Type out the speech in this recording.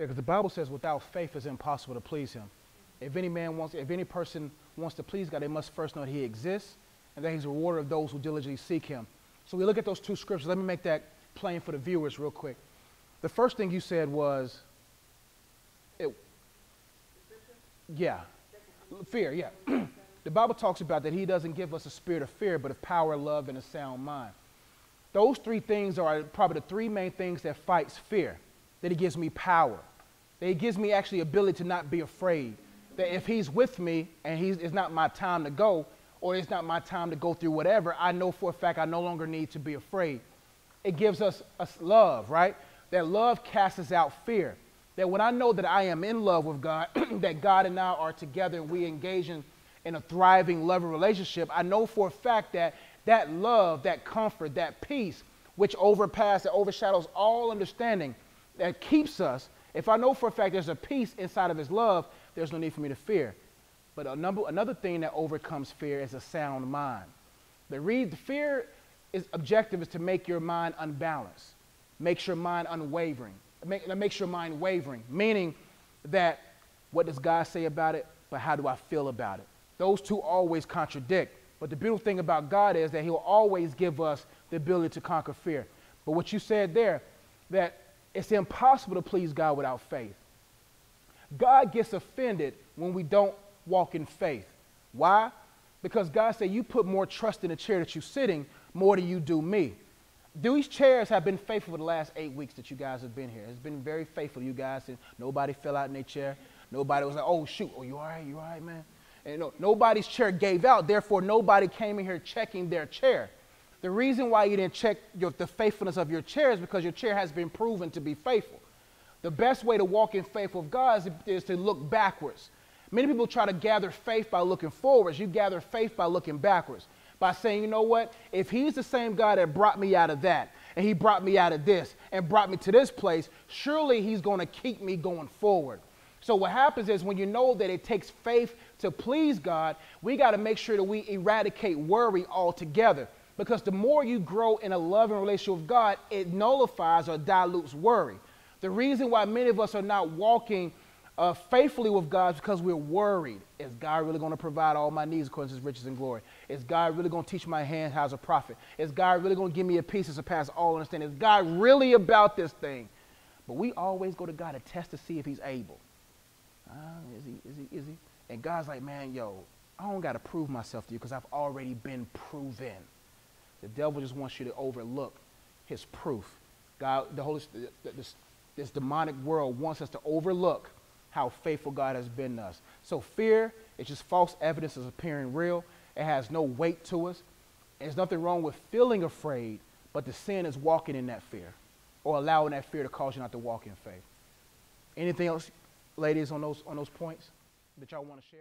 Because the Bible says without faith it's impossible to please him. If any person wants to please God, they must first know that he exists and that he's a rewarder of those who diligently seek him. So we look at those two scriptures. Let me make that plain for the viewers real quick. The first thing you said was, fear, yeah. The Bible talks about that he doesn't give us a spirit of fear, but of power, love, and a sound mind. Those three things are probably the three main things that fights fear. That he gives me power. That he gives me actually ability to not be afraid. That if he's with me and it's not my time to go, or it's not my time to go through whatever, I know for a fact I no longer need to be afraid. It gives us love, right? That love casts out fear. That when I know that I am in love with God, that God and I are together and we engage in a thriving, loving relationship, I know for a fact that that love, that comfort, that peace, which overshadows all understanding, that keeps us, if I know for a fact there's a peace inside of his love, there's no need for me to fear. But another thing that overcomes fear is a sound mind. The fear objective is to make your mind unbalanced, makes your mind unwavering, makes your mind wavering, meaning that what does God say about it, but how do I feel about it? Those two always contradict. But the beautiful thing about God is that he'll always give us the ability to conquer fear. But what you said there, that it's impossible to please God without faith. God gets offended when we don't walk in faith. Why? Because God said, you put more trust in the chair that you're sitting more than you do me. These chairs have been faithful for the last 8 weeks that you guys have been here. It's been very faithful to you guys. And nobody fell out in their chair. Nobody was like, oh, shoot. Oh, you all right? You all right, man? And nobody's chair gave out. Therefore, nobody came in here checking their chair. The reason why you didn't check the faithfulness of your chair is because your chair has been proven to be faithful. The best way to walk in faith with God is to look backwards. Many people try to gather faith by looking forwards. You gather faith by looking backwards, by saying, you know what? If he's the same God that brought me out of that, and he brought me out of this, and brought me to this place, surely he's going to keep me going forward. So what happens is when you know that it takes faith to please God, we got to make sure that we eradicate worry altogether. Because the more you grow in a loving relationship with God, it nullifies or dilutes worry. The reason why many of us are not walking faithfully with God is because we're worried. Is God really going to provide all my needs according to his riches and glory? Is God really going to teach my hand how as a prophet? Is God really going to give me a peace that surpasses all understanding? Is God really about this thing? But we always go to God to test to see if he's able. Is he? And God's like, man, yo, I don't got to prove myself to you because I've already been proven. The devil just wants you to overlook his proof. God, this demonic world wants us to overlook how faithful God has been to us. So fear is just false evidence is appearing real. It has no weight to us. There's nothing wrong with feeling afraid, but the sin is walking in that fear or allowing that fear to cause you not to walk in faith. Anything else, ladies, on those points that y'all want to share?